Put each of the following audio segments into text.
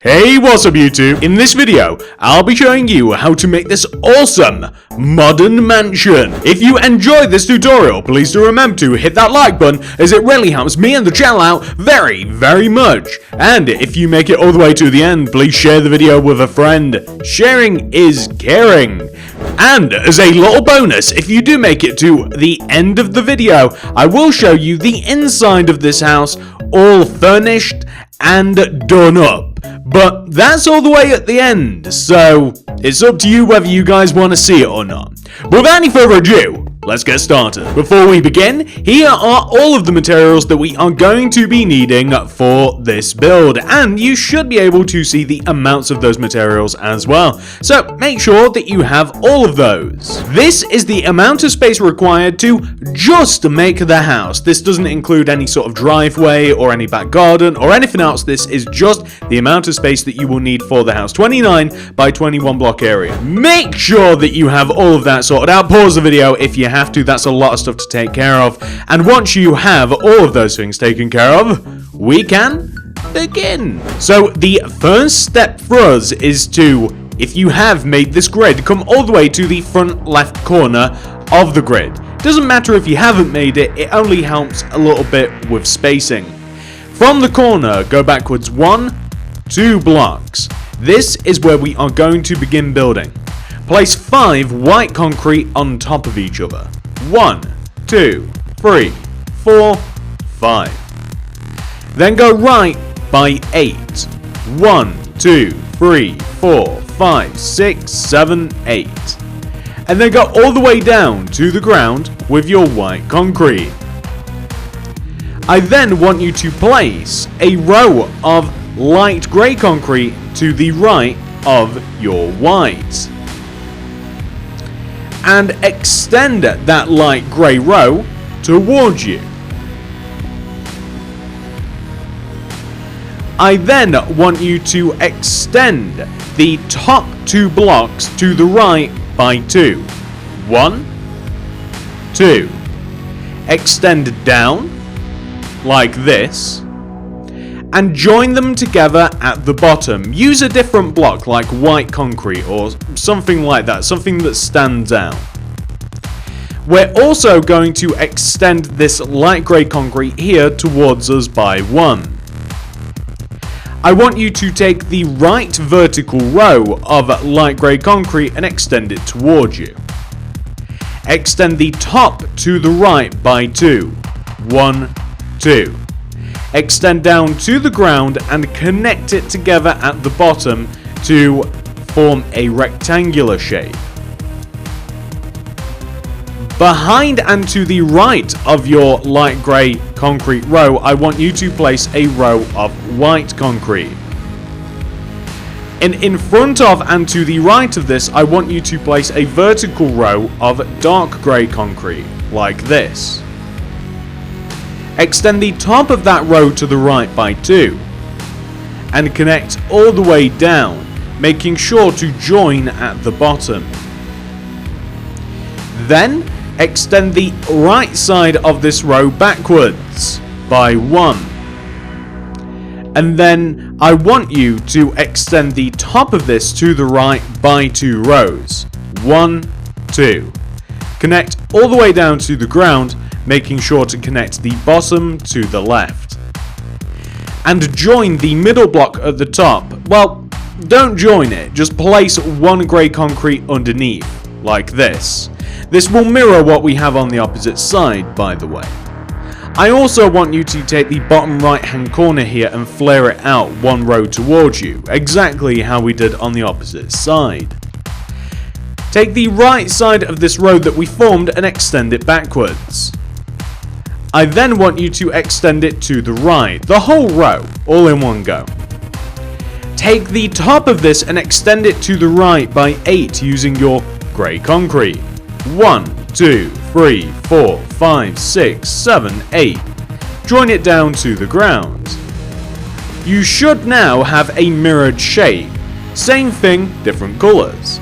Hey, what's up YouTube? In this video, I'll be showing you how to make this awesome modern mansion. If you enjoyed this tutorial, please do remember to hit that like button as it really helps me and the channel out very much. And if you make it all the way to the end, please share the video with a friend. Sharing is caring. And as a little bonus, if you do make it to the end of the video, I will show you the inside of this house, all furnished and done up. But that's all the way at the end, so it's up to you whether you guys want to see it or not. But without any further ado, let's get started. Before we begin, here are all of the materials that we are going to be needing for this build, and you should be able to see the amounts of those materials as well. So make sure that you have all of those. This is the amount of space required to just make the house. This doesn't include any sort of driveway or any back garden or anything else. This is just the amount of space that you will need for the house. 29 by 21 block area. Make sure that you have all of that sorted out. Pause the video if you have to. That's a lot of stuff to take care of. And once you have all of those things taken care of, we can begin. So the first step for us is to, if you have made this grid, come all the way to the front left corner of the grid. Doesn't matter if you haven't made it, it only helps a little bit with spacing. From the corner, go backwards 2 blocks. This is where we are going to begin building. Place 5 white concrete on top of each other. 1, 2, 3, 4, 5. Then go right by 8. 1, 2, 3, 4, 5, 6, 7, 8. And then go all the way down to the ground with your white concrete. I then want you to place a row of light grey concrete to the right of your white. And extend that light grey row towards you. I then want you to extend the top 2 blocks to the right by 2. 1, 2. Extend down like this and join them together at the bottom. Use a different block like white concrete or something like that, something that stands out. We're also going to extend this light grey concrete here towards us by 1. I want you to take the right vertical row of light grey concrete and extend it towards you. Extend the top to the right by 2. 1, 2. Extend down to the ground and connect it together at the bottom to form a rectangular shape. Behind and to the right of your light grey concrete row, I want you to place a row of white concrete. And in front of and to the right of this, I want you to place a vertical row of dark grey concrete, like this. Extend the top of that row to the right by 2 and connect all the way down, making sure to join at the bottom. Then extend the right side of this row backwards by 1. And then I want you to extend the top of this to the right by 2 rows. 1, 2. Connect all the way down to the ground, making sure to connect the bottom to the left. And join the middle block at the top. Well, don't join it, just place 1 grey concrete underneath, like this. This will mirror what we have on the opposite side, by the way. I also want you to take the bottom right hand corner here and flare it out 1 row towards you, exactly how we did on the opposite side. Take the right side of this row that we formed and extend it backwards. I then want you to extend it to the right, the whole row, all in one go. Take the top of this and extend it to the right by 8 using your grey concrete. 1, 2, 3, 4, 5, 6, 7, 8. Join it down to the ground. You should now have a mirrored shape. Same thing, different colours.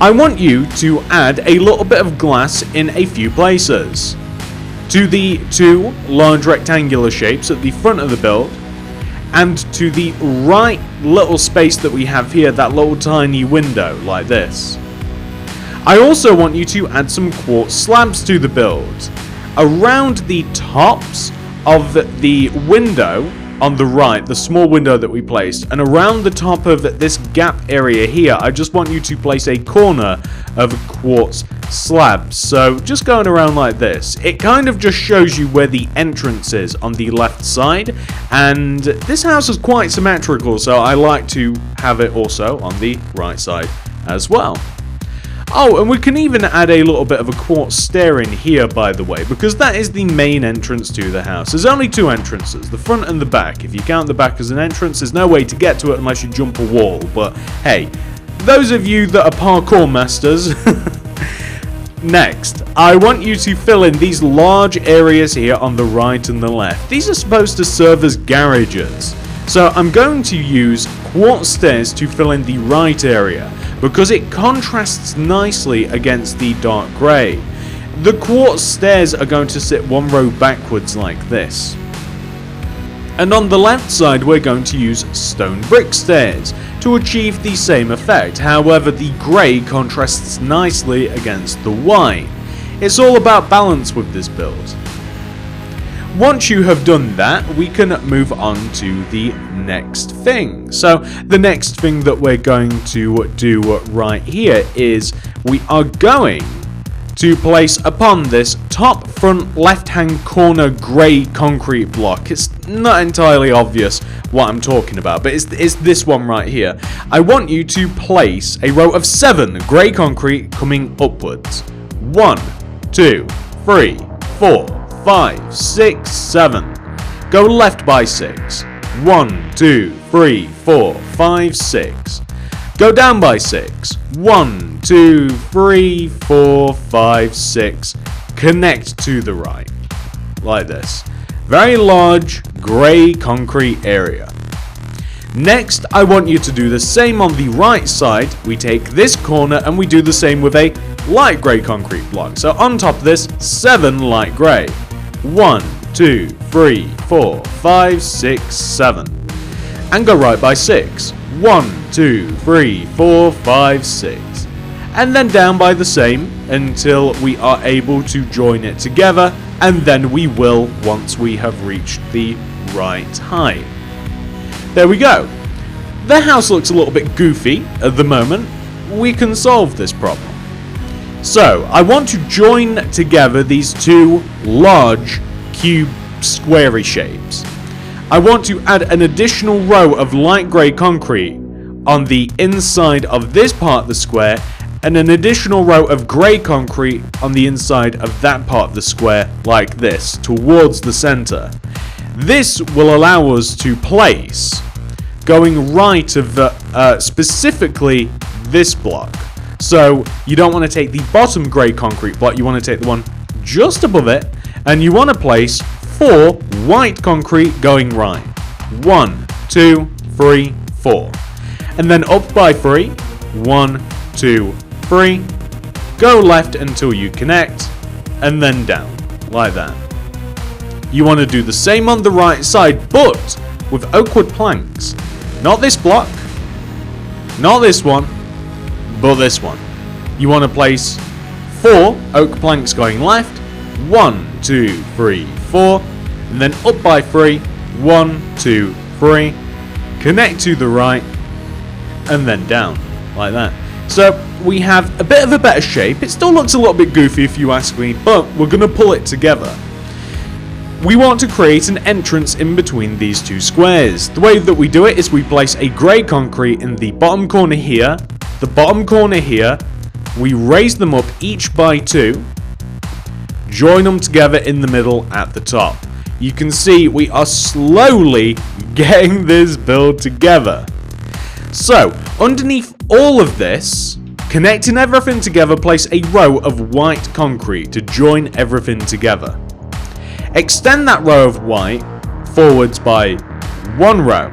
I want you to add a little bit of glass in a few places. To the 2 large rectangular shapes at the front of the build, and to the right little space that we have here, that little tiny window like this. I also want you to add some quartz slabs to the build. Around the tops of the window on the right, the small window that we placed, and around the top of this gap area here, I just want you to place a corner of quartz slabs. So just going around like this, it kind of just shows you where the entrance is on the left side, and this house is quite symmetrical, so I like to have it also on the right side as well. Oh, and we can even add a little bit of a quartz stair in here, by the way, because that is the main entrance to the house. There's only two entrances, the front and the back. If you count the back as an entrance, there's no way to get to it unless you jump a wall. But hey, those of you that are parkour masters, next, I want you to fill in these large areas here on the right and the left. These are supposed to serve as garages. So I'm going to use quartz stairs to fill in the right area, because it contrasts nicely against the dark grey. The quartz stairs are going to sit one row backwards like this. And on the left side we're going to use stone brick stairs to achieve the same effect. However, the grey contrasts nicely against the white. It's all about balance with this build. Once you have done that, we can move on to the next thing. So the next thing that we're going to do right here is we are going to place upon this top front left hand corner grey concrete block. It's not entirely obvious what I'm talking about, but it's this one right here. I want you to place a row of 7 grey concrete coming upwards. 1, 2, 3, 4, 5, 6, 7. Go left by 6. 1, 2, 3, 4, 5, 6. Go down by 6. 1, 2, 3, 4, 5, 6. Connect to the right. Like this. Very large grey concrete area. Next, I want you to do the same on the right side. We take this corner and we do the same with a light grey concrete block. So on top of this, 7 light grey. 1, 2, 3, 4, 5, 6, 7. And go right by 6. 1, 2, 3, 4, 5, 6. And then down by the same until we are able to join it together, and then we will once we have reached the right height. There we go. The house looks a little bit goofy at the moment. We can solve this problem. So, I want to join together these two large cube squarey shapes. I want to add an additional row of light grey concrete on the inside of this part of the square, and an additional row of grey concrete on the inside of that part of the square, like this, towards the center. This will allow us to place, going right of the, specifically this block. So you don't want to take the bottom grey concrete block, you want to take the one just above it, and you want to place 4 white concrete going right. 1, 2, 3, 4. And then up by 3. 1, 2, 3. Go left until you connect, and then down, like that. You want to do the same on the right side, but with oak wood planks. Not this block, not this one, but this one. You want to place 4 oak planks going left, 1, 2, 3, 4, and then up by 3, 1, 2, 3, connect to the right, and then down, like that. So we have a bit of a better shape. It still looks a little bit goofy if you ask me, but we're going to pull it together. We want to create an entrance in between these two squares. The way that we do it is we place a grey concrete in the bottom corner here, the bottom corner here, we raise them up each by 2, join them together in the middle at the top. You can see we are slowly getting this build together. So, underneath all of this, connecting everything together, place a row of white concrete to join everything together. Extend that row of white forwards by 1 row.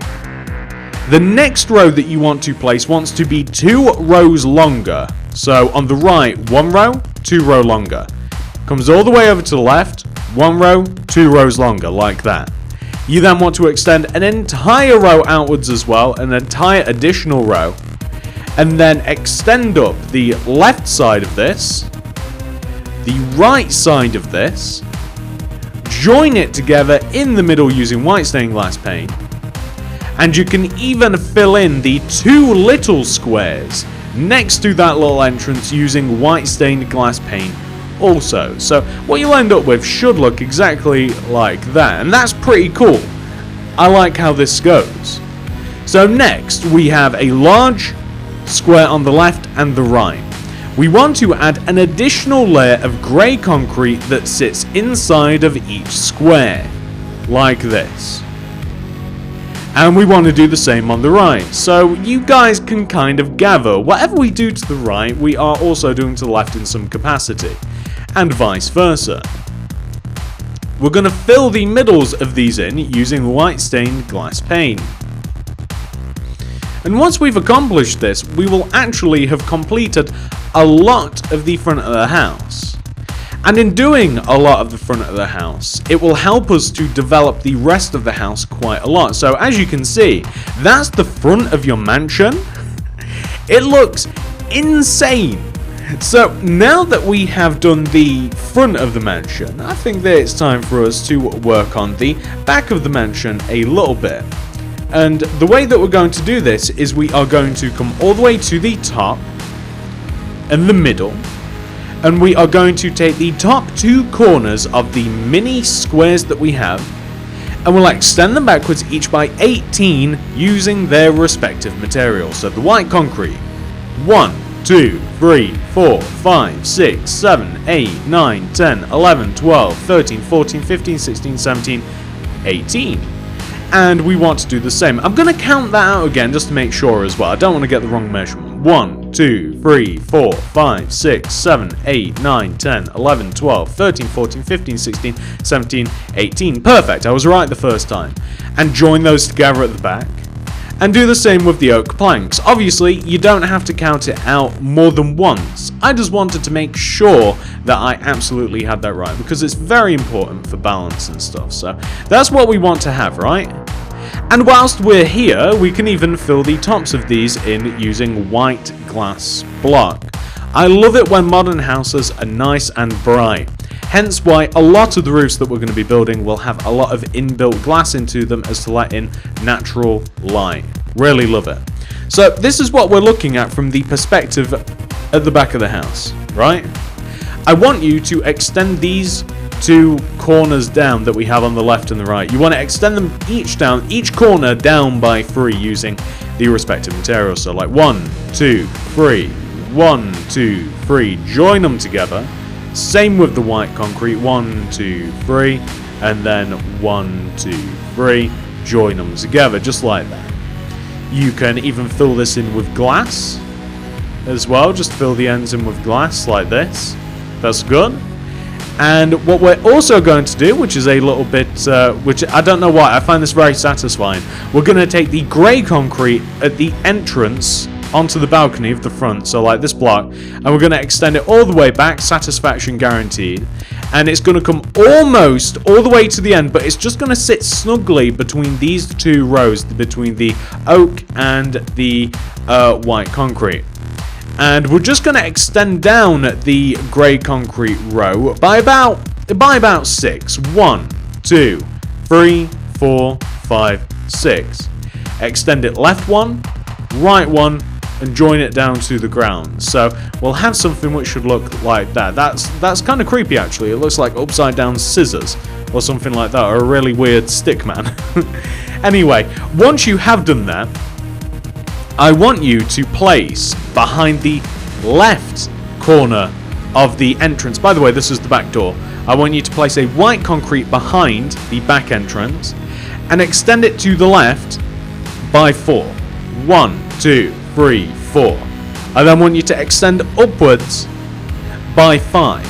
The next row that you want to place wants to be 2 rows longer. So on the right, 1 row, 2 row longer. Comes all the way over to the left, 1 row, 2 rows longer, like that. You then want to extend an entire row outwards as well, an entire additional row, and then extend up the left side of this, the right side of this, join it together in the middle using white stained glass paint, and you can even fill in the 2 little squares next to that little entrance using white stained glass paint also. So what you'll end up with should look exactly like that, and that's pretty cool. I like how this goes. So next we have a large square on the left and the right. We want to add an additional layer of grey concrete that sits inside of each square, like this. And we want to do the same on the right. So you guys can kind of gather, whatever we do to the right, we are also doing to the left in some capacity, and vice versa. We're going to fill the middles of these in using white stained glass paint. And once we've accomplished this, we will actually have completed a lot of the front of the house. And in doing a lot of the front of the house, it will help us to develop the rest of the house quite a lot. So as you can see, that's the front of your mansion. It looks insane. So now that we have done the front of the mansion, I think that it's time for us to work on the back of the mansion a little bit. And the way that we're going to do this is we are going to come all the way to the top and the middle, and we are going to take the top 2 corners of the mini squares that we have, and we'll extend them backwards each by 18 using their respective materials. So the white concrete, 1, 2, 3, 4, 5, 6, 7, 8, 9, 10, 11, 12, 13, 14, 15, 16, 17, 18. And we want to do the same. I'm going to count that out again just to make sure as well. I don't want to get the wrong measurement. 1, 2, 3, 4, 5, 6, 7, 8, 9, 10, 11, 12, 13, 14, 15, 16, 17, 18. Perfect, I was right the first time. And join those together at the back. And do the same with the oak planks. Obviously, you don't have to count it out more than once. I just wanted to make sure that I absolutely had that right, because it's very important for balance and stuff. So that's what we want to have, right? And whilst we're here, we can even fill the tops of these in using white glass block. I love it when modern houses are nice and bright. Hence why a lot of the roofs that we're going to be building will have a lot of inbuilt glass into them as to let in natural light. Really love it. So this is what we're looking at from the perspective at the back of the house, right? I want you to extend these 2 corners down that we have on the left and the right. You want to extend them each corner down by 3 using the respective materials. So like 1, 2, 3, 1, 2, 3, join them together. Same with the white concrete, 1, 2, 3, and then 1, 2, 3, join them together, just like that. You can even fill this in with glass as well, just fill the ends in with glass like this. That's good. And what we're also going to do, which is a little bit, which I don't know why, I find this very satisfying, we're going to take the grey concrete at the entrance onto the balcony of the front, so like this block, and we're going to extend it all the way back, satisfaction guaranteed, and it's going to come almost all the way to the end, but it's just going to sit snugly between these 2 rows, between the oak and the white concrete. And we're just going to extend down the grey concrete row by about 6. 1, 2, 3, 4, 5, 6. Extend it left 1, right 1, and join it down to the ground. So we'll have something which should look like that. That's kind of creepy actually. It looks like upside down scissors or something like that, or a really weird stick man. Anyway, once you have done that, I want you to place behind the left corner of the entrance. By the way, this is the back door. I want you to place a white concrete behind the back entrance and extend it to the left by 4. 1, 2, 3, 4. I then want you to extend upwards by 5.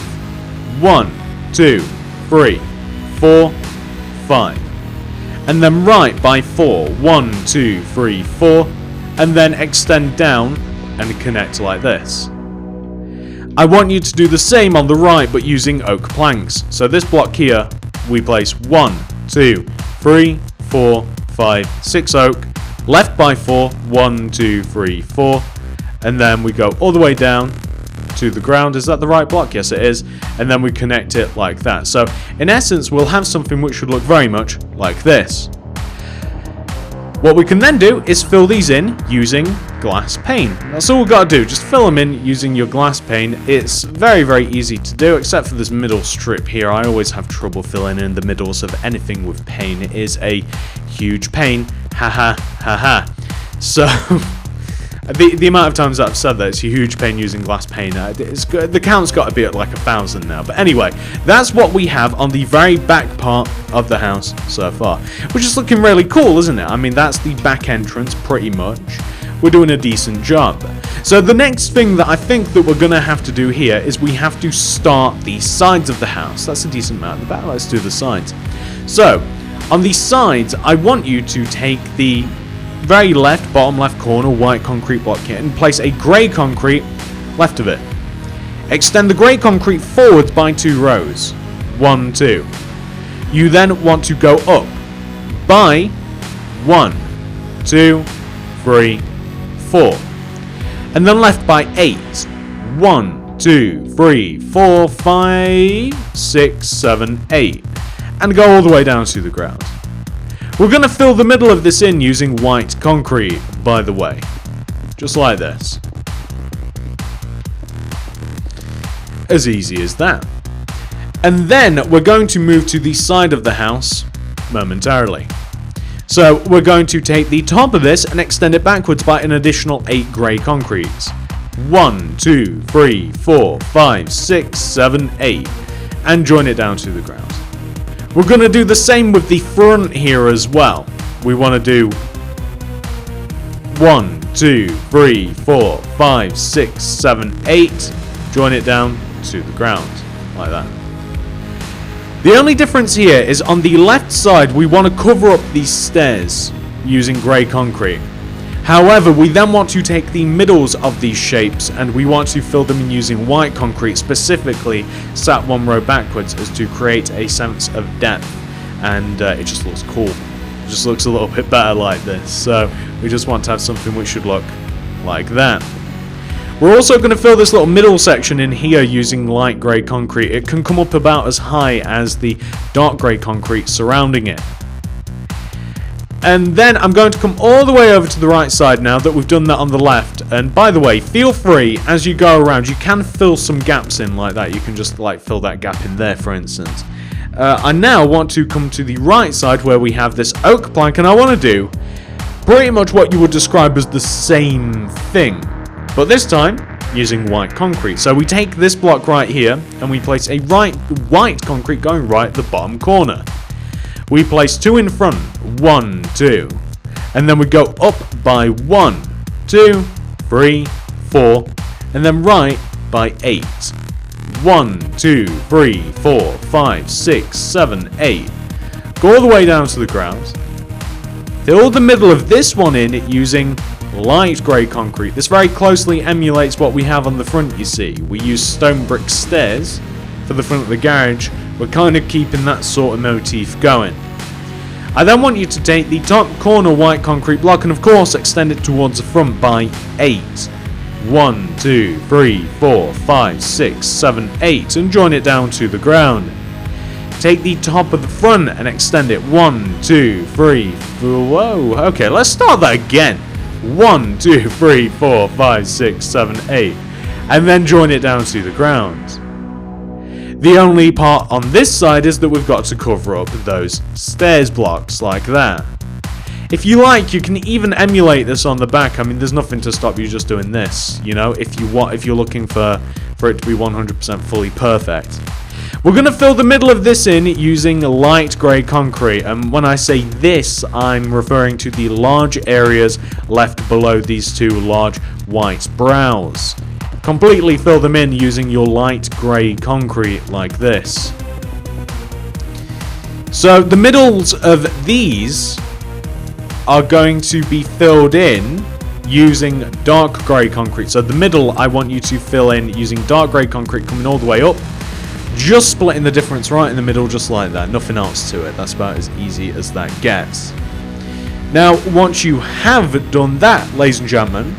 1, 2, 3, 4, 5. And then right by 4. 1, 2, 3, 4. And then extend down and connect like this. I want you to do the same on the right, but using oak planks. So this block here, we place 1, 2, 3, 4, 5, 6 oak, left by 4, 1, 2, 3, 4, and then we go all the way down to the ground. Is that the right block? Yes, it is. And then we connect it like that. So in essence, we'll have something which should look very much like this. What we can then do is fill these in using glass pane. That's all we've got to do. Just fill them in using your glass pane. It's very, very easy to do, except for this middle strip here. I always have trouble filling in the middles of anything with pane. It is a huge pain. Ha ha ha ha. So the amount of times that I've said that it's a huge pain using glass pane, the count's got to be at like 1,000 now. But anyway, that's what we have on the very back part of the house so far, which is looking really cool, isn't it? I mean, that's the back entrance pretty much. We're doing a decent job. So the next thing that I think that we're going to have to do here is we have to start the sides of the house. That's a decent amount of the back. Let's do the sides. So on the sides, I want you to take the very left, bottom left corner white concrete block here and place a grey concrete left of it. Extend the grey concrete forwards by 2 rows. 1, 2. You then want to go up by 1, 2, 3, 4. And then left by 8. 1, 2, 3, 4, 5, 6, 7, 8. And go all the way down to the ground. We're going to fill the middle of this in using white concrete, by the way. Just like this. As easy as that. And then we're going to move to the side of the house momentarily. So we're going to take the top of this and extend it backwards by an additional 8 grey concretes. 1, 2, 3, 4, 5, 6, 7, 8. And join it down to the ground. We're going to do the same with the front here as well. We want to do 1, 2, 3, 4, 5, 6, 7, 8. Join it down to the ground. Like that. The only difference here is on the left side, we want to cover up these stairs using grey concrete. However, we then want to take the middles of these shapes and we want to fill them in using white concrete, specifically sat 1 row backwards, as to create a sense of depth. And it just looks cool. It just looks a little bit better like this. So we just want to have something which should look like that. We're also going to fill this little middle section in here using light grey concrete. It can come up about as high as the dark grey concrete surrounding it. And then I'm going to come all the way over to the right side now that we've done that on the left. And by the way, feel free as you go around, you can fill some gaps in like that. You can just like fill that gap in there, for instance. I now want to come to the right side where we have this oak plank, and I want to do pretty much what you would describe as the same thing, but this time using white concrete. So we take this block right here and we place a white concrete going right at the bottom corner. We place 2 in front, 1, 2, and then we go up by 1, 2, 3, 4, and then right by 8. 1, 2, 3, 4, 5, 6, 7, 8. Go all the way down to the ground. Fill the middle of this one in using light grey concrete. This very closely emulates what we have on the front, you see. We use stone brick stairs for the front of the garage. We're kind of keeping that sort of motif going. I then want you to take the top corner white concrete block and of course extend it towards the front by 8. 1, 2, 3, 4, 5, 6, 7, 8 and join it down to the ground. Take the top of the front and extend it 1, 2, 3, 4, whoa, okay, let's start that again. 1, 2, 3, 4, 5, 6, 7, 8 and then join it down to the ground. The only part on this side is that we've got to cover up those stairs blocks like that. If you like, you can even emulate this on the back. I mean, there's nothing to stop you just doing this, you know, if you're looking for it to be 100% fully perfect. We're going to fill the middle of this in using light grey concrete, and when I say this, I'm referring to the large areas left below these two large white brows. Completely fill them in using your light grey concrete like this. So the middles of these are going to be filled in using dark grey concrete. So the middle I want you to fill in using dark grey concrete coming all the way up, just splitting the difference right in the middle, just like that. Nothing else to it. That's about as easy as that gets. Now, once you have done that, ladies and gentlemen,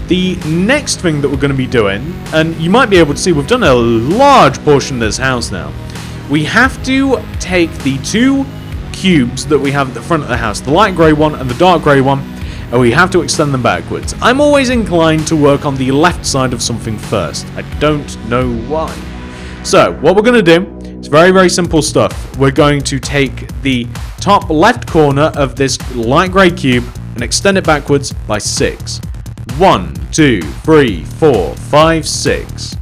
the next thing that we're going to be doing, and you might be able to see we've done a large portion of this house now. We have to take the two cubes that we have at the front of the house, the light grey one and the dark grey one, and we have to extend them backwards. I'm always inclined to work on the left side of something first. I don't know why. So, what we're going to do, it's very, very simple stuff. We're going to take the top left corner of this light grey cube and extend it backwards by 6. 1, 2, 3, 4, 5, 6.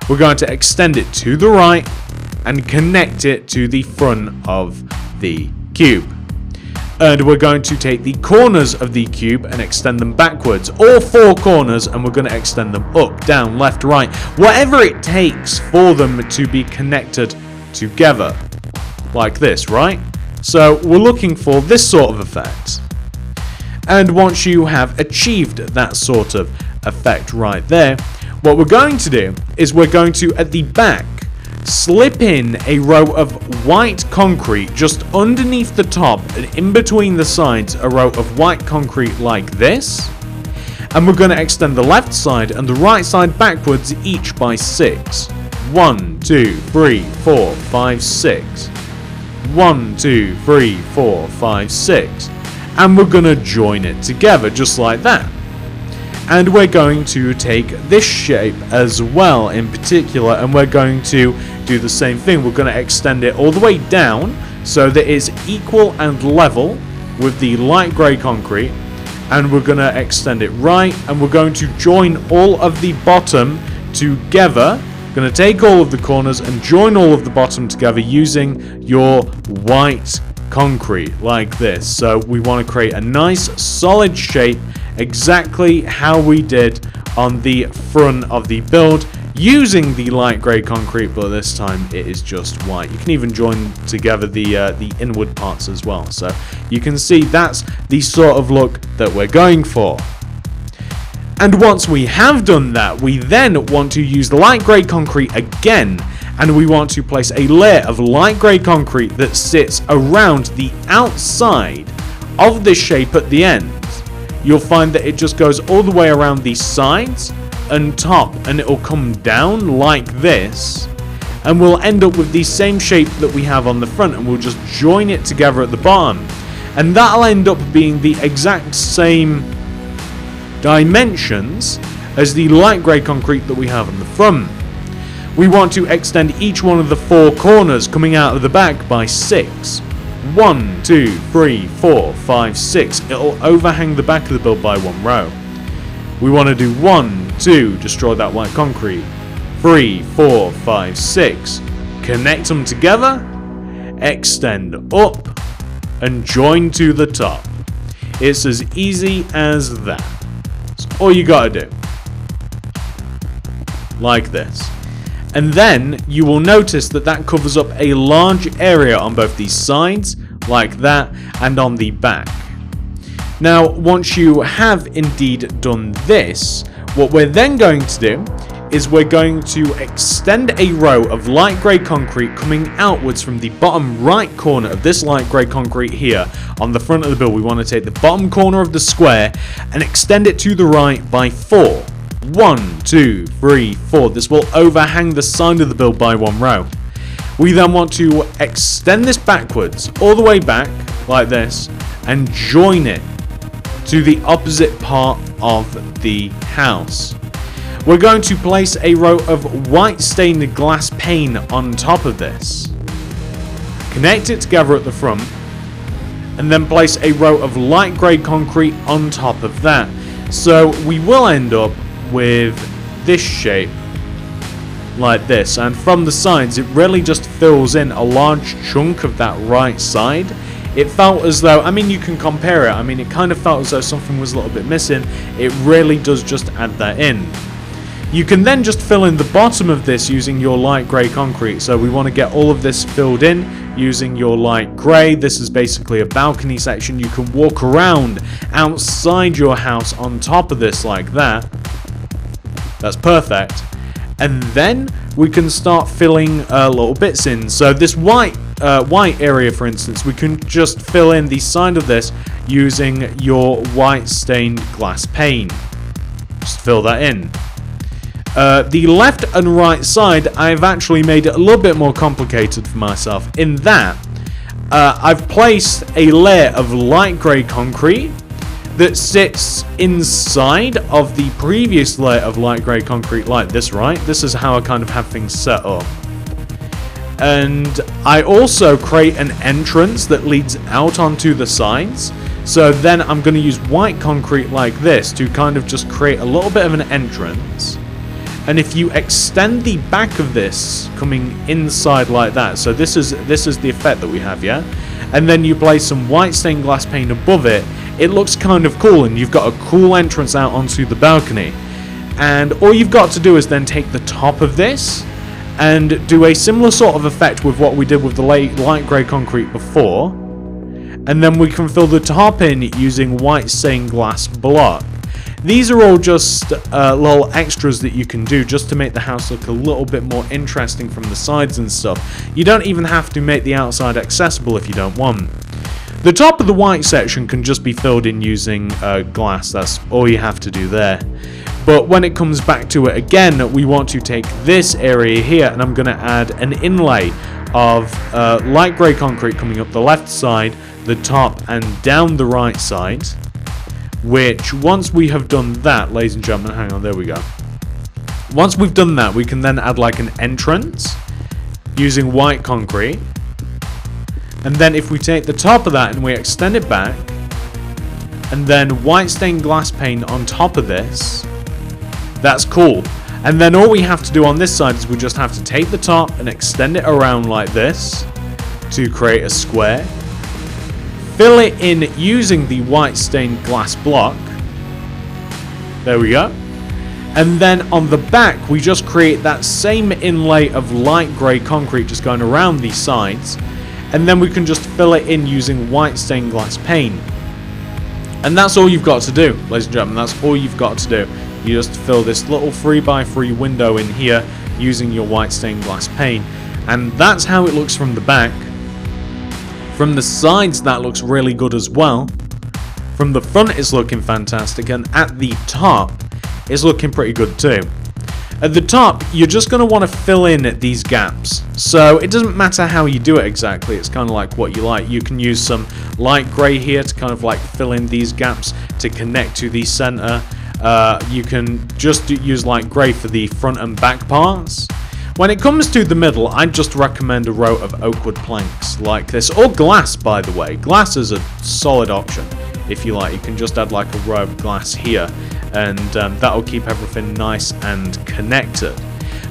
We're going to extend it to the right and connect it to the front of the cube. And we're going to take the corners of the cube and extend them backwards. All 4 corners, and we're going to extend them up, down, left, right. Whatever it takes for them to be connected together. Like this, right? So we're looking for this sort of effect. And once you have achieved that sort of effect right there, what we're going to do is we're going to, at the back, slip in a row of white concrete just underneath the top and in between the sides, a row of white concrete like this. And we're going to extend the left side and the right side backwards, each by 6. 1, 2, 3, 4, 5, 6. 1, 2, 3, 4, 5, 6. And we're going to join it together just like that. And we're going to take this shape as well in particular, and we're going to do the same thing. We're going to extend it all the way down so that it's equal and level with the light grey concrete, and we're going to extend it right, and we're going to join all of the bottom together. We're going to take all of the corners and join all of the bottom together using your white concrete like this. So we want to create a nice solid shape, exactly how we did on the front of the build, using the light grey concrete, but this time it is just white. You can even join together the inward parts as well. So you can see that's the sort of look that we're going for. And once we have done that, we then want to use the light grey concrete again, and we want to place a layer of light grey concrete that sits around the outside of this shape at the end. You'll find that it just goes all the way around the sides and top, and it will come down like this, and we'll end up with the same shape that we have on the front, and we'll just join it together at the bottom, and that'll end up being the exact same dimensions as the light grey concrete that we have on the front. We want to extend each one of the 4 corners coming out of the back by 6. 1, 2, 3, 4, 5, 6. It'll overhang the back of the build by 1 row. We want to do 1, 2, destroy that white concrete. 3, 4, 5, 6. Connect them together, extend up, and join to the top. It's as easy as that. That's all you gotta do. Like this. And then you will notice that that covers up a large area on both the sides, like that, and on the back. Now, once you have indeed done this, what we're then going to do is we're going to extend a row of light grey concrete coming outwards from the bottom right corner of this light grey concrete here on the front of the build. We want to take the bottom corner of the square and extend it to the right by 4. 1, 2, 3, 4. This will overhang the side of the build by 1 row. We then want to extend this backwards, all the way back, like this, and join it to the opposite part of the house. We're going to place a row of white stained glass pane on top of this. Connect it together at the front, and then place a row of light grey concrete on top of that. So we will end up with this shape like this, and from the sides it really just fills in a large chunk of that right side. It felt as though, I mean, you can compare it, I mean, it kind of felt as though something was a little bit missing. It really does just add that in. You can then just fill in the bottom of this using your light grey concrete. So we want to get all of this filled in using your light grey. This is basically a balcony section. You can walk around outside your house on top of this like that. That's perfect. And then we can start filling little bits in. So this white area, for instance, we can just fill in the side of this using your white stained glass pane. Just fill that in. The left and right side, I've actually made it a little bit more complicated for myself in that I've placed a layer of light grey concrete that sits inside of the previous layer of light grey concrete like this, right? This is how I kind of have things set up. And I also create an entrance that leads out onto the sides. So then I'm going to use white concrete like this to kind of just create a little bit of an entrance. And if you extend the back of this coming inside like that, so this is the effect that we have, yeah? And then you place some white stained glass pane above it, it looks kind of cool, and you've got a cool entrance out onto the balcony. And all you've got to do is then take the top of this and do a similar sort of effect with what we did with the light grey concrete before. And then we can fill the top in using white stained glass block. These are all just little extras that you can do just to make the house look a little bit more interesting from the sides and stuff. You don't even have to make the outside accessible if you don't want. The top of the white section can just be filled in using glass. That's all you have to do there. But when it comes back to it again, we want to take this area here, and I'm going to add an inlay of light grey concrete coming up the left side, the top, and down the right side. Which, once we have done that, ladies and gentlemen, hang on, there we go. Once we've done that, we can then add like an entrance using white concrete. And then if we take the top of that and we extend it back, and then white stained glass pane on top of this, that's cool. And then all we have to do on this side is we just have to take the top and extend it around like this to create a square. Fill it in using the white stained glass block. There we go. And then on the back, we just create that same inlay of light grey concrete just going around these sides. And then we can just fill it in using white stained glass pane. And that's all you've got to do, ladies and gentlemen. That's all you've got to do. You just fill this little 3x3 window in here using your white stained glass pane. And that's how it looks from the back. From the sides, that looks really good as well. From the front, it's looking fantastic. And at the top, it's looking pretty good too. At the top, you're just going to want to fill in these gaps. So it doesn't matter how you do it exactly. It's kind of like what you like. You can use some light grey here to kind of like fill in these gaps to connect to the center. You can just use light grey for the front and back parts. When it comes to the middle, I'd just recommend a row of oak wood planks like this, or glass, by the way. Glass is a solid option, if you like. You can just add like a row of glass here, and that'll keep everything nice and connected.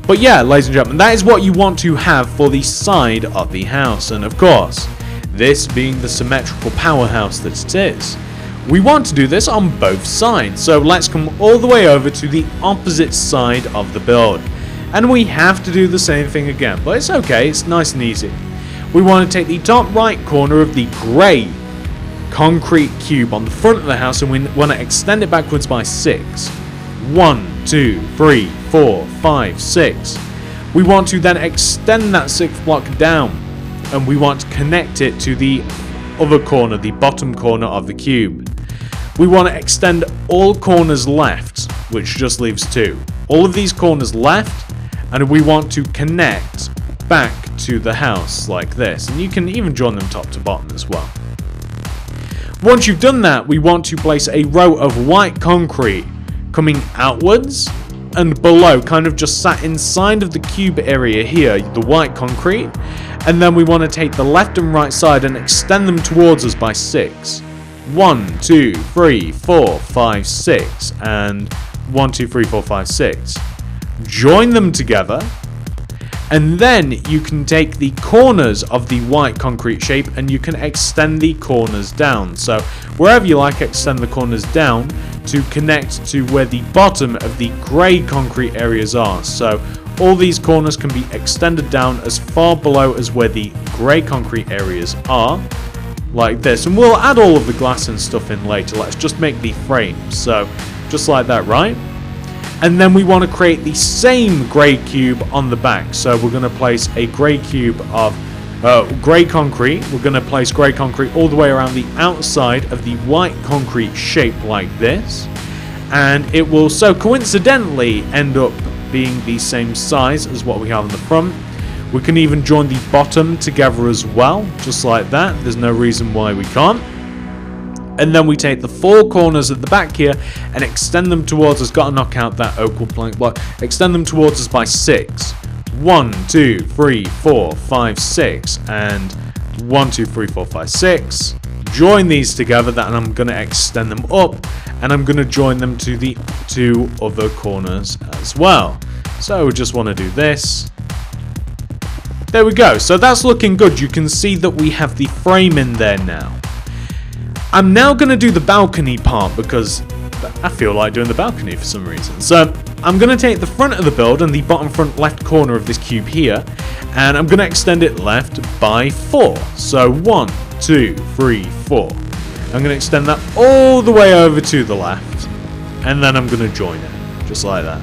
But yeah, ladies and gentlemen, that is what you want to have for the side of the house. And of course, this being the symmetrical powerhouse that it is, we want to do this on both sides. So let's come all the way over to the opposite side of the build. And we have to do the same thing again, but it's okay, it's nice and easy. We want to take the top right corner of the grey concrete cube on the front of the house, and we want to extend it backwards by 6. 1, 2, 3, 4, 5, 6. We want to then extend that 6th block down, and we want to connect it to the other corner, the bottom corner of the cube. We want to extend all corners left, which just leaves 2. All of these corners left, and we want to connect back to the house like this. And you can even join them top to bottom as well. Once you've done that, we want to place a row of white concrete coming outwards and below, kind of just sat inside of the cube area here, the white concrete. And then we want to take the left and right side and extend them towards us by 6. 1, 2, 3, 4, 5, 6, and 1, 2, 3, 4, 5, 6. Join them together, and then you can take the corners of the white concrete shape and you can extend the corners down. So wherever you like, extend the corners down to connect to where the bottom of the grey concrete areas are. So all these corners can be extended down as far below as where the grey concrete areas are, like this. And we'll add all of the glass and stuff in later. Let's just make the frame. So just like that, right? And then we want to create the same grey cube on the back. So we're going to place a grey cube of grey concrete. We're going to place grey concrete all the way around the outside of the white concrete shape like this. And it will so coincidentally end up being the same size as what we have on the front. We can even join the bottom together as well, just like that. There's no reason why we can't. And then we take the four corners at the back here and extend them towards us. Got to knock out that oak wood plank block. Extend them towards us by 6. 1, 2, 3, 4, 5, 6. And 1, 2, 3, 4, 5, 6. Join these together, and I'm going to extend them up. And I'm going to join them to the two other corners as well. So we just want to do this. There we go. So that's looking good. You can see that we have the frame in there now. I'm now going to do the balcony part because I feel like doing the balcony for some reason. So I'm going to take the front of the build and the bottom front left corner of this cube here, and I'm going to extend it left by 4. So 1, 2, 3, 4. I'm going to extend that all the way over to the left, and then I'm going to join it, just like that.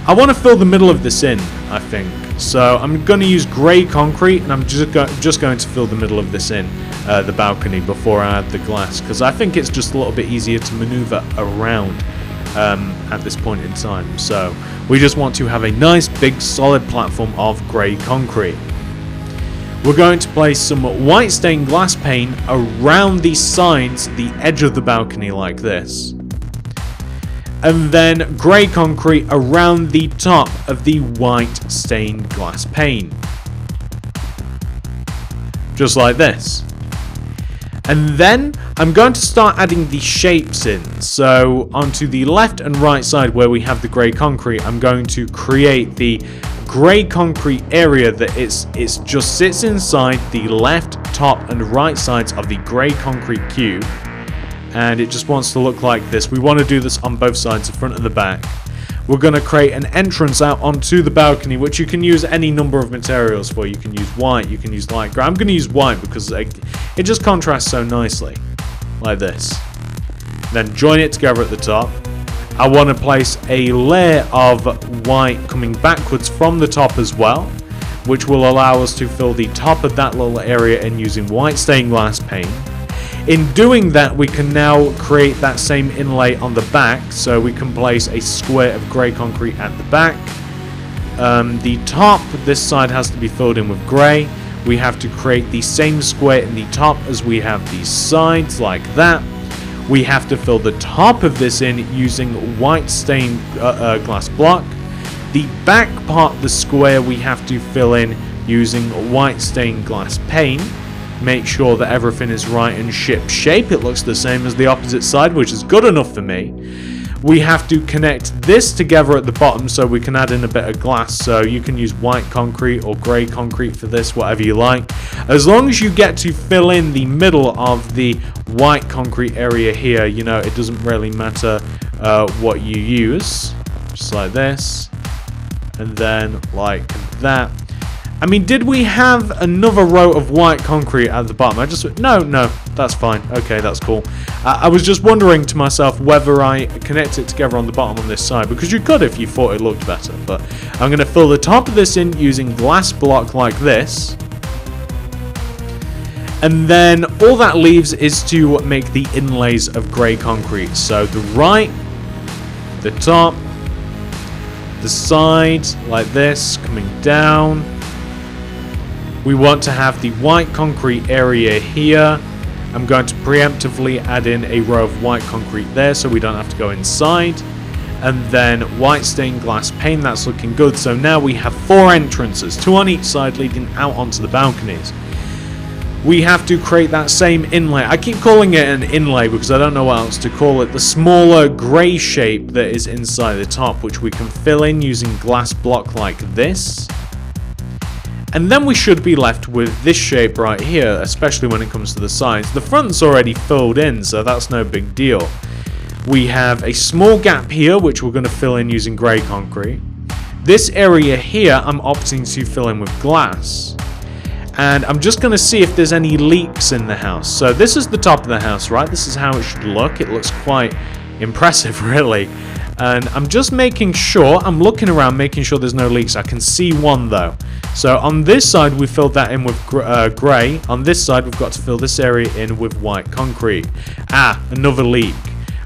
I want to fill the middle of this in, I think. So I'm going to use grey concrete, and I'm just going to fill the middle of this in, the balcony, before I add the glass, because I think it's just a little bit easier to maneuver around at this point in time. So we just want to have a nice big solid platform of grey concrete. We're going to place some white stained glass pane around the sides, the edge of the balcony like this. And then grey concrete around the top of the white stained glass pane. Just like this. And then I'm going to start adding the shapes in. So onto the left and right side where we have the grey concrete, I'm going to create the grey concrete area that it just sits inside the left, top and right sides of the grey concrete cube. And it just wants to look like this. We want to do this on both sides, the front and the back. We're going to create an entrance out onto the balcony, which you can use any number of materials for. You can use white, you can use light grey. I'm going to use white because it just contrasts so nicely, like this. Then join it together at the top. I want to place a layer of white coming backwards from the top as well, which will allow us to fill the top of that little area in using white stained glass paint. In doing that, we can now create that same inlay on the back, so we can place a square of grey concrete at the back. The top, this side has to be filled in with grey. We have to create the same square in the top as we have these sides, like that. We have to fill the top of this in using white stained glass block. The back part of the square we have to fill in using white stained glass pane. Make sure that everything is right and ship shape. It looks the same as the opposite side, which is good enough for me. We have to connect this together at the bottom so we can add in a bit of glass. So you can use white concrete or grey concrete for this, whatever you like. As long as you get to fill in the middle of the white concrete area here, you know, it doesn't really matter what you use. Just like this. And then like that. I mean, did we have another row of white concrete at the bottom? No, that's fine. Okay, that's cool. I was just wondering to myself whether I connect it together on the bottom on this side, because you could if you thought it looked better. But I'm going to fill the top of this in using glass block like this. And then all that leaves is to make the inlays of grey concrete. So the right, the top, the sides like this, coming down. We want to have the white concrete area here. I'm going to preemptively add in a row of white concrete there so we don't have to go inside. And then white stained glass pane, that's looking good. So now we have 4 entrances, 2 on each side leading out onto the balconies. We have to create that same inlay. I keep calling it an inlay because I don't know what else to call it. The smaller grey shape that is inside the top, which we can fill in using glass block like this. And then we should be left with this shape right here, especially when it comes to the sides. The front's already filled in, so that's no big deal. We have a small gap here, which we're going to fill in using grey concrete. This area here, I'm opting to fill in with glass. And I'm just going to see if there's any leaks in the house. So this is the top of the house, right? This is how it should look. It looks quite impressive, really. And I'm just making sure, I'm looking around making sure there's no leaks. I can see one though. So on this side we filled that in with grey. On this side we've got to fill this area in with white concrete. Another leak.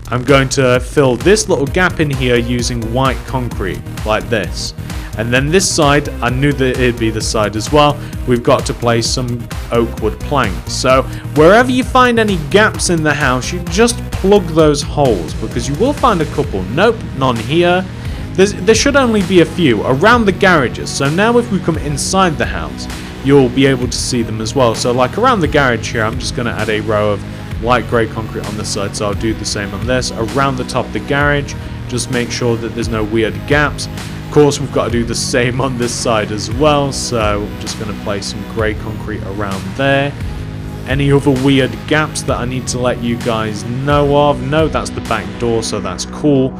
I'm going to fill this little gap in here using white concrete like this. And then this side, I knew that it'd be the side as well, we've got to place some oak wood planks. So wherever you find any gaps in the house, you just plug those holes, because you will find a couple. Nope, none here. There should only be a few around the garages. So now if we come inside the house, you'll be able to see them as well. So like around the garage here, I'm just going to add a row of light grey concrete on this side. So I'll do the same on this. Around the top of the garage, just make sure that there's no weird gaps. Of course, we've got to do the same on this side as well, so I'm just going to place some grey concrete around there. Any other weird gaps that I need to let you guys know of? No, that's the back door, so that's cool.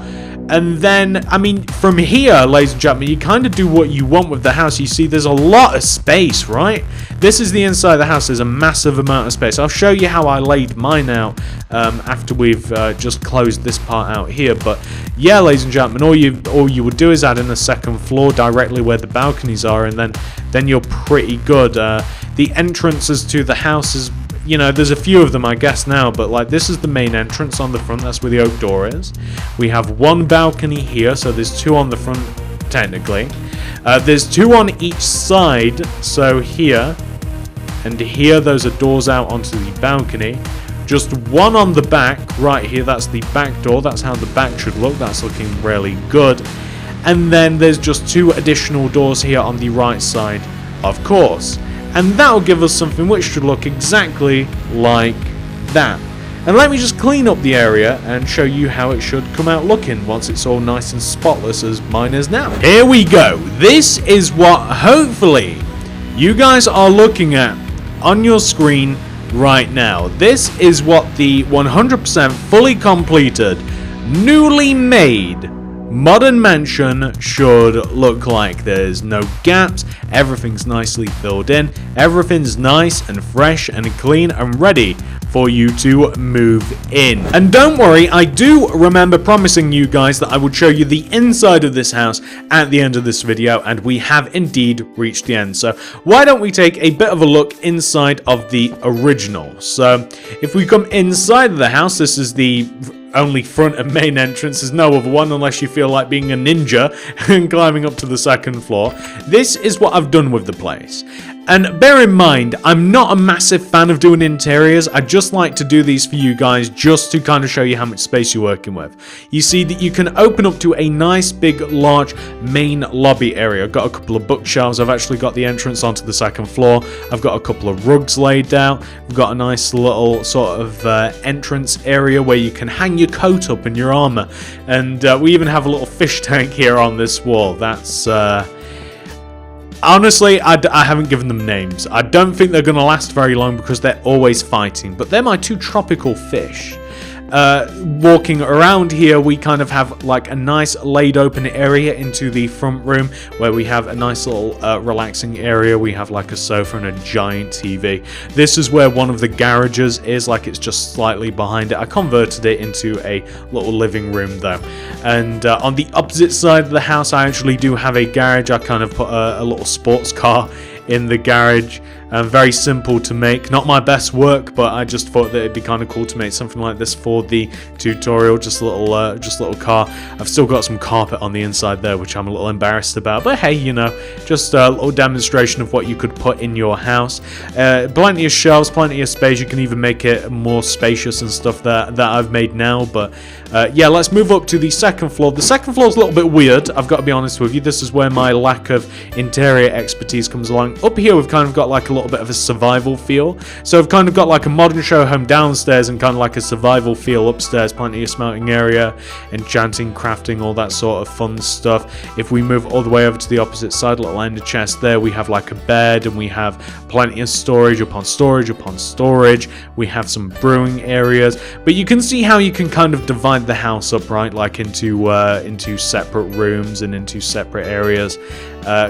And then, I mean, from here, ladies and gentlemen, you kind of do what you want with the house. You see, there's a lot of space, right? This is the inside of the house. There's a massive amount of space. I'll show you how I laid mine out after we've just closed this part out here. But yeah, ladies and gentlemen, all you would do is add in a second floor directly where the balconies are, and then you're pretty good. The entrances to the house is, you know, there's a few of them, I guess, now, but like this is the main entrance on the front. That's where the oak door is. We have one balcony here, so there's two on the front, technically. There's two on each side, so here and here, those are doors out onto the balcony. Just one on the back, right here, that's the back door. That's how the back should look. That's looking really good. And then there's just two additional doors here on the right side, of course. And that'll give us something which should look exactly like that. And let me just clean up the area and show you how it should come out looking once it's all nice and spotless as mine is now. Here we go. This is what hopefully you guys are looking at on your screen right now. This is what the 100% fully completed, newly made modern mansion should look like. There's no gaps, everything's nicely filled in, everything's nice and fresh and clean and ready for you to move in. And don't worry, I do remember promising you guys that I would show you the inside of this house at the end of this video, and we have indeed reached the end. So why don't we take a bit of a look inside of the original. So if we come inside of the house, this is the only front and main entrance. There's no other one unless you feel like being a ninja and climbing up to the second floor. This is what I've done with the place. And bear in mind, I'm not a massive fan of doing interiors. I just like to do these for you guys just to kind of show you how much space you're working with. You see that you can open up to a nice big large main lobby area. I've got a couple of bookshelves. I've actually got the entrance onto the second floor. I've got a couple of rugs laid out. We've got a nice little sort of entrance area where you can hang your coat up and your armor. And we even have a little fish tank here on this wall. That's honestly, I haven't given them names. I don't think they're going to last very long because they're always fighting. But they're my two tropical fish. Walking around here, we kind of have like a nice laid open area into the front room where we have a nice little relaxing area. We have like a sofa and a giant TV. This is where one of the garages is, like it's just slightly behind it. I converted it into a little living room though. And on the opposite side of the house, I actually do have a garage. I kind of put a little sports car in the garage. Very simple to make, not my best work, but I just thought that it'd be kind of cool to make something like this for the tutorial. Just a little car. I've still got some carpet on the inside there, which I'm a little embarrassed about, but hey, you know, just a little demonstration of what you could put in your house. Plenty of shelves, plenty of space. You can even make it more spacious and stuff that I've made now. But yeah, let's move up to the second floor. The second floor is a little bit weird, I've got to be honest with you. This is where my lack of interior expertise comes along. Up here we've kind of got like a little bit of a survival feel. So I've kind of got like a modern show home downstairs and kind of like a survival feel upstairs. Plenty of smelting area, enchanting, crafting, all that sort of fun stuff. If we move all the way over to the opposite side, little ender chest there, we have like a bed and we have plenty of storage upon storage upon storage. We have some brewing areas, but you can see how you can kind of divide the house up, right, like into separate rooms and into separate areas.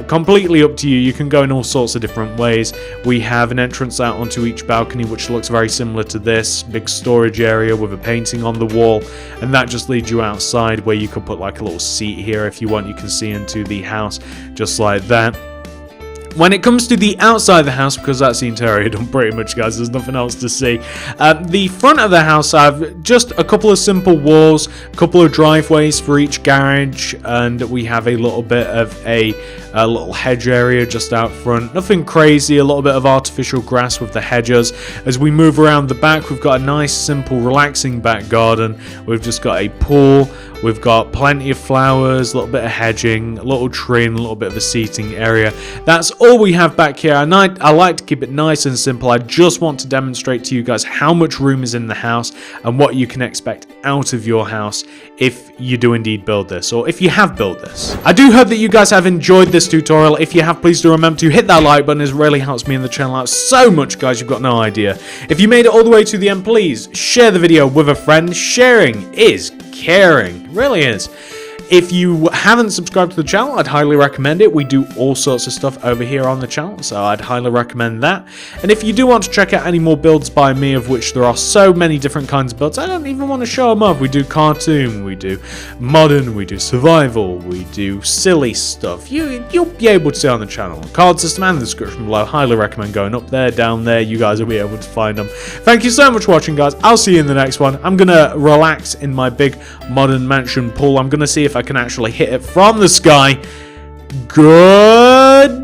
Completely up to you. You can go in all sorts of different ways. We have an entrance out onto each balcony, which looks very similar to this big storage area with a painting on the wall, and that just leads you outside where you could put like a little seat here if you want. You can see into the house just like that. When it comes to the outside of the house, because that's the interior done pretty much, guys, there's nothing else to see. The front of the house, I have just a couple of simple walls, a couple of driveways for each garage, and we have a little bit of a little hedge area just out front. Nothing crazy, a little bit of artificial grass with the hedges. As we move around the back, we've got a nice, simple, relaxing back garden. We've just got a pool. We've got plenty of flowers, a little bit of hedging, a little tree, and a little bit of a seating area. That's all we have back here. And I like to keep it nice and simple. I just want to demonstrate to you guys how much room is in the house and what you can expect out of your house if you do indeed build this, or if you have built this. I do hope that you guys have enjoyed this tutorial. If you have, please do remember to hit that like button. It really helps me and the channel out so much, guys, you've got no idea. If you made it all the way to the end, please share the video with a friend. Sharing is caring. It really is. If you haven't subscribed to the channel, I'd highly recommend it. We do all sorts of stuff over here on the channel, so I'd highly recommend that. And if you do want to check out any more builds by me, of which there are so many different kinds of builds, I don't even want to show them off. We do cartoon, we do modern, we do survival, we do silly stuff. You'll be able to see on the channel. Card system and the description below. Highly recommend going up there, down there. You guys will be able to find them. Thank you so much for watching, guys. I'll see you in the next one. I'm going to relax in my big modern mansion pool. I'm going to see if I can actually hit it from the sky. Goodbye.